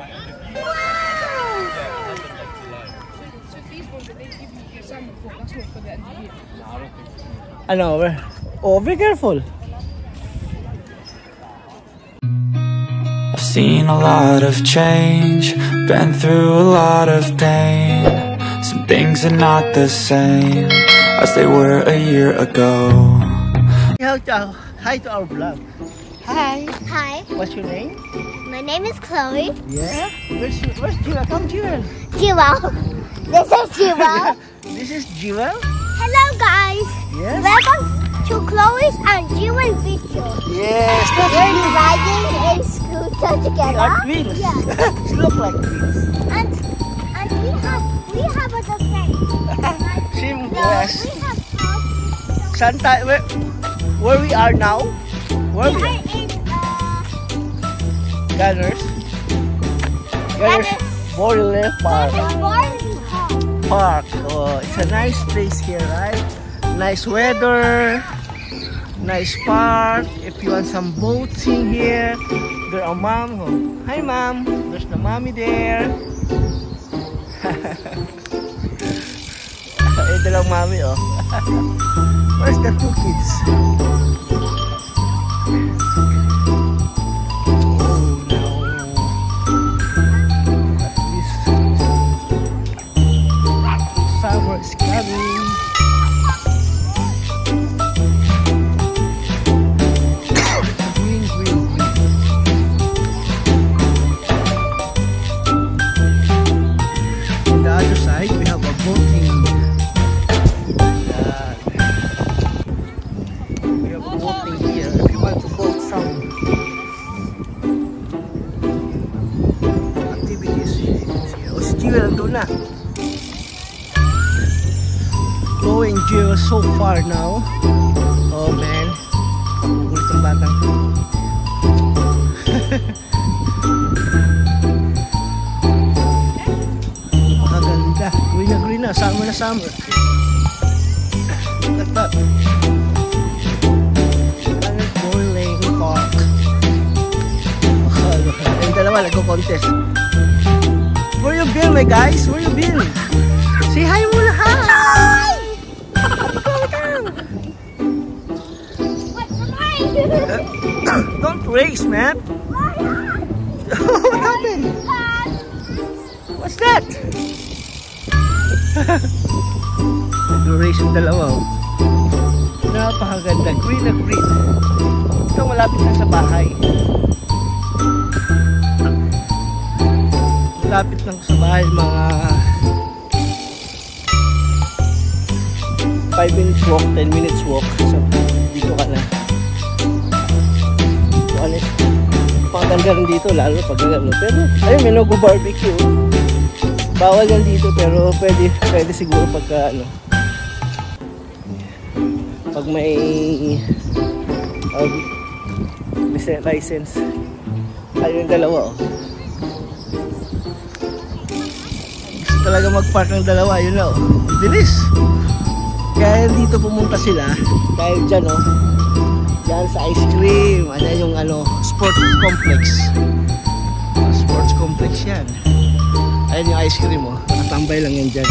So these ones that they give you your salmon for, that's not for the end of the year. No, I don't think so. I know. Oh, be careful. I've seen a lot of change, been through a lot of pain. Some things are not the same as they were a year ago. Hi to our vlog. Hi. Hi, What's your name? my name is Chloe. Yeah. Where's Jewel? Come, Jewel. Jewel. This is Jewel. This is Jewel. Hello, guys. Yes. Welcome to Chloe's and Jewel video. Yes. We're riding a scooter together. Like wheels. Yeah. It look like wheels. And we have a defense. Same No, dress. we have Santa, where we are now? Where we we are? are in Gunners. Gunners. Borderland Park. Barbie Park. Oh, it's a nice place here, right? Nice weather. Nice park. If you want some boating here, there are mom. Oh, hi, mom. There's the mommy there. Ito lang mommy, oh. Where's the two kids? Summer is coming. Green, green, green. On the other side, we have a boating. We have a boating here. If you want to boat some activities here. Oh, si Jewel nandun na. Going Jewel so far now. Oh man, makukulit ang batang. Maganda. Green na. Summer na summer. Look at that. Borderland Park. Yung dalawa nagko-contest. Where you been, my guys? Where you been? Say hi muna, hi! Don't race, man. What happened? What's that? Nag-race yung dalawa. Oh. Napakaganda. Green na green. Ito malapit na sa bahay. Malapit lang sa bahay, mga 5 minutes walk, 10 minutes walk. So, dito ka na. So, honest, paganda rin dito, lalo pag ano. Pero, ayun, may logo barbecue. Bawal yan dito, pero pwede siguro pagka, ano, pag may license. Ayun yung dalawa, oh. Gusto talaga mag-park ng dalawa, yun na, oh. Bilis! Kaya dito pumunta sila dahil dyan, oh, dyan sa ice cream. Ayan yung ano, sports complex. Sports complex yan. Ayan yung ice cream, oh. Nakatambay lang yan dyan.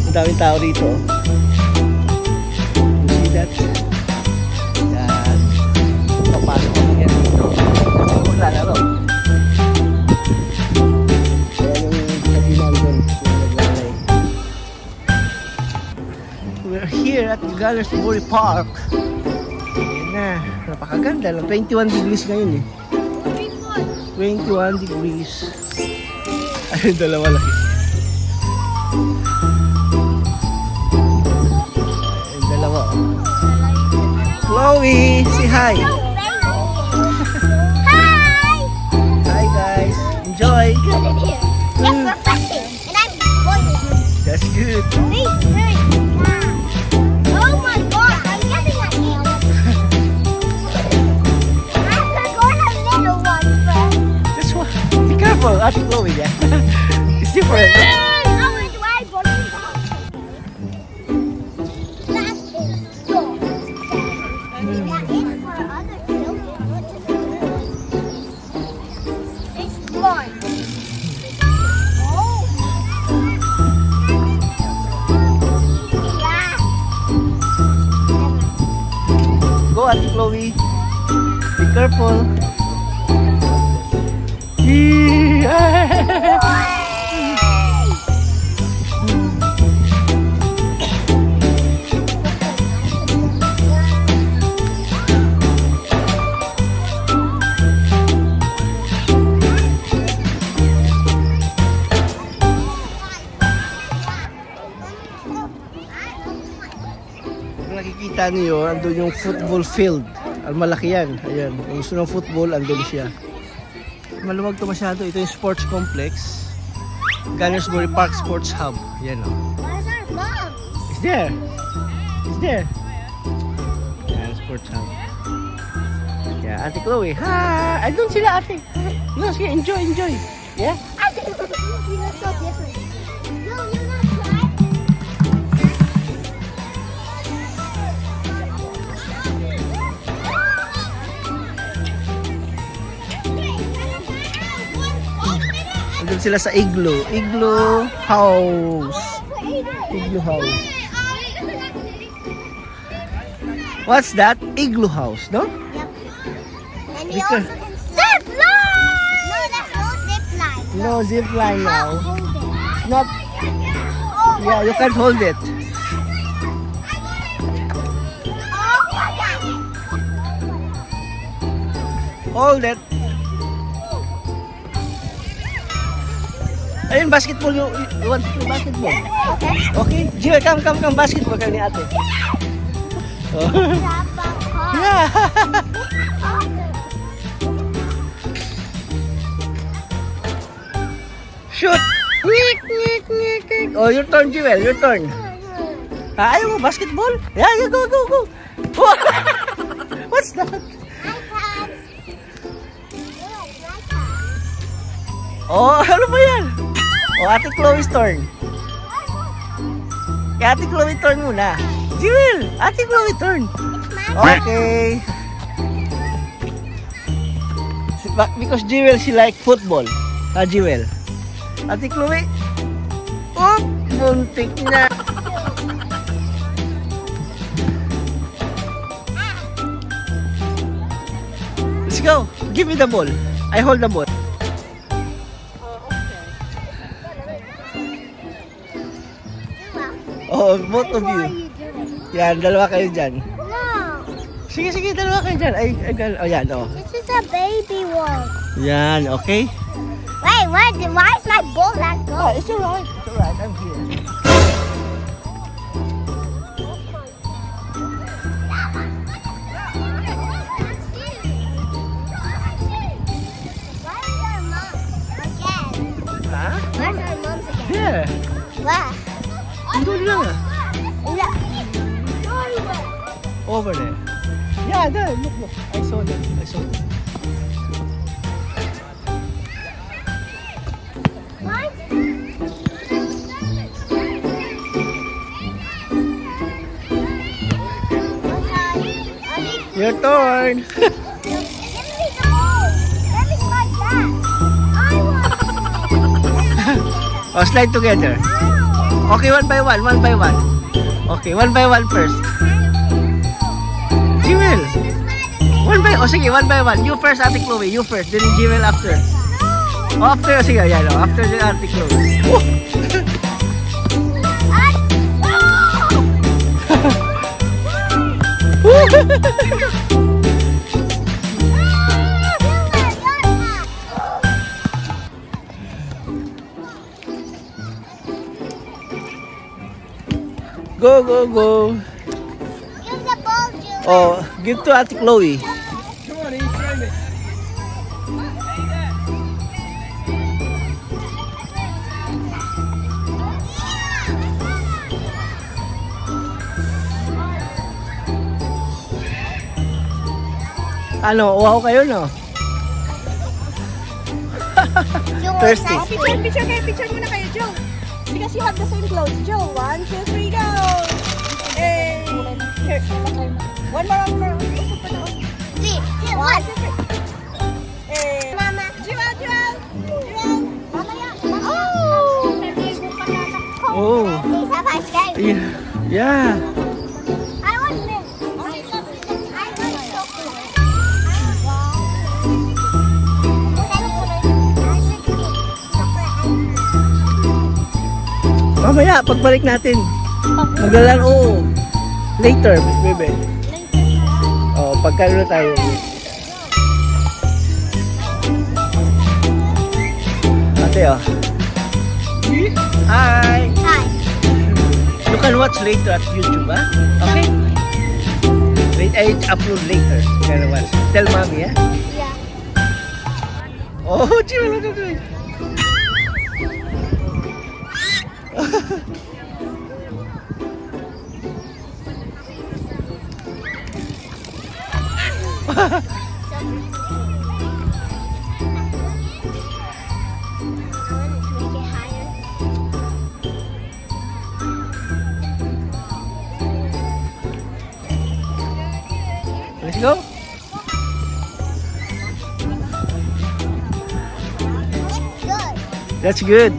Ang daming tao rito, oh. You see that? Yan. Papasok ako yan dito. Maglalaro. Ayan yung kadinan dyan. We're here at Gunners Park. Ayan na, napakaganda lang. 21 degrees ngayon, eh. 21 degrees. Ayun, dalawa laki. Ayun, dalawa, oh. Chloe, say hi. Hi! Hi guys, enjoy. Good in here. It's refreshing. And I'm boiling. That's good. Oh my god, I'm getting an eel. I'm going a little one first. This one, be careful, Ate Chloe, yeah. It's different. How do I go to the house? That is yours. That is for other children. It's mine. Chloe. Be careful. Yeah. Nakikita niyo, andun yung football field. Ang malaki yan. Ayan. Kung gusto ng football, andun siya. Maluwag to masyado. Ito yung sports complex. Ganyersbury Park Sports Hub. Ayan o. Where's our mom? It's there. It's there. Ayan, sports hub. Yeah, Ate Chloe. Ha! Andun sila, ate. No, sige, enjoy, enjoy. Yeah? You look so different. No, you're not Andun sila sa igloo. Igloo house. Igloo house. What's that? Igloo house, no? Yep. And you Because- also can zip line! No, that's no zip line. No zip line now. Hold it. Not, Oh, yeah, you can't hold it. oh my God. Hold it. Ayun, basketball yung, you want to play basketball? Okay. Okay, Jill, come, basketball ka ni ate. Oh. Yeah. Shoot! Quick, quick, quick, quick. Oh, your turn, Jewel, your turn. Ayaw mo, basketball? Yeah, yeah, go, go, go. What's that? Oh, ano ba yan? Oh, Ate Chloe's turn. Kaya Ate Chloe turn muna. Jewel, Ate Chloe turn. Okay. Because Jewel, she like football. Jewel. Ate Chloe. Oh, buntik na. Let's go. Give me the ball. I hold the ball. Oh, both of What are you. you doing? Yan, dalawa kayo dyan. No. Sige, sige, dalawa kayo dyan. Oh, yan, oh. This is a baby one. Yan, okay? Wait, what? Why is my ball let go? Oh, it's alright. It's alright. I'm here. Where's our mom again? Ha? Where's our mom's again? Here. Where? Doon lang ah. Look. Over there. Yeah, there. Look, look. I saw them. I saw them. What? Your turn. Give me the ball. Let me slide back. I want Oh, slide together. Okay, one by one. One by one. Okay, one by one first. Jewel. One by, oh sige, one by one. You first, Ate Chloe. You first. Then Jewel after. Oh, after, sige, yan. Oh, after the Ate Chloe. Oh. Go, go, go. Give the ball, Julie. Oh, give to Ate Chloe. Come on, Eve, frame it. Ano, uhaw kayo, no? Thirsty. Nice Picture, picture kayo. Picture muna kayo, Joe. Because you have the same clothes. Joe, 1, 2, 3, go! Hey! Here, one more, one more. Three, two, one. Hey! Mama. Joel, Joel! Joel! Mama, oh! Naligo pa na ako. Oh. Please have ice cream. Yeah. I want this. I want chocolate. Mamaya, pagbalik natin. Maglalaro. Later, bebe. Oh, pagkano tayo. Ate, oh. Hi. Hi. You can watch later at YouTube, ah? Okay? Wait, I upload later. You can watch. Tell mommy, ah? Yeah. Oh, Jill, look at it. Let's go. That's good.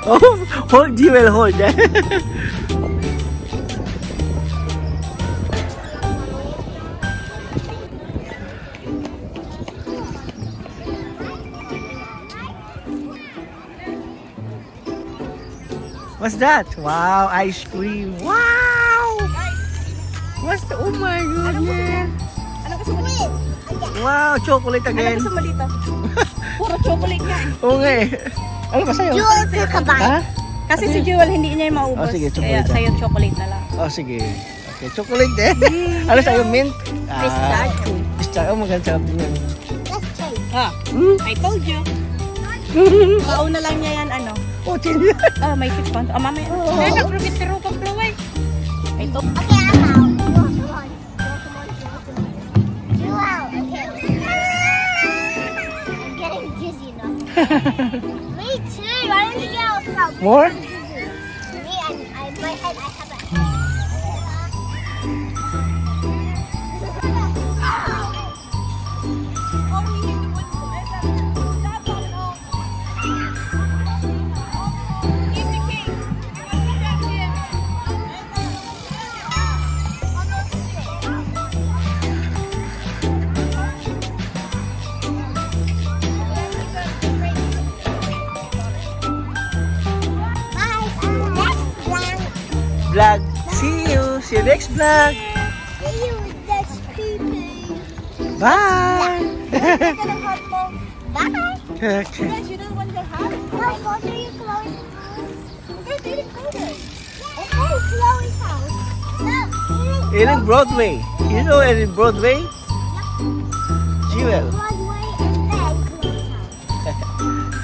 Oh, hold, Jewel, hold. What's that? Wow, ice cream. Wow! What's the, oh my goodness. Ano gusto mo dito? Wow, chocolate Ano again. gusto mo dito? Puro chocolate nga eh. Oo nga eh. Ano ba sa'yo? Jewel took a bite. Ha? Kasi si Jewel hindi niya maubos. Oh, sige, kaya chocolate. sa'yo chocolate na lang. Oh, sige. Okay, chocolate din. Ano sa'yo? Mint? Pistachio. Pistachio. Oh, maganda sarap din yan. Let's taste. Ah, I told you. Mauna lang niya yan ano. Oh, chili. Ah, may 6 pounds. Ah, mamaya. Kaya nagrugit pero pag plaway. I told you. Okay, I'm out. Come on. Jewel, okay. I'm getting dizzy now. Me too. Why don't you get out now? More? Me and my head, I have a Vlog. See you. See you next vlog. See you next creepy. Bye. Bye. Okay. You don't want your hat? No, go to your Chloe's house. We're going to Chloe's. Okay, Chloe's house. No, Erin Broadway. You know Erin Broadway? Jewel. Broadway and then Chloe's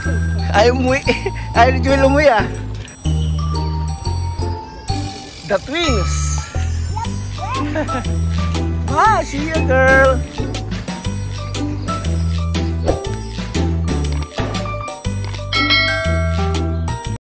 house. Ayaw umuwi. Ayaw ni Jewel umuwi ah. The twins. Ah, see you girl.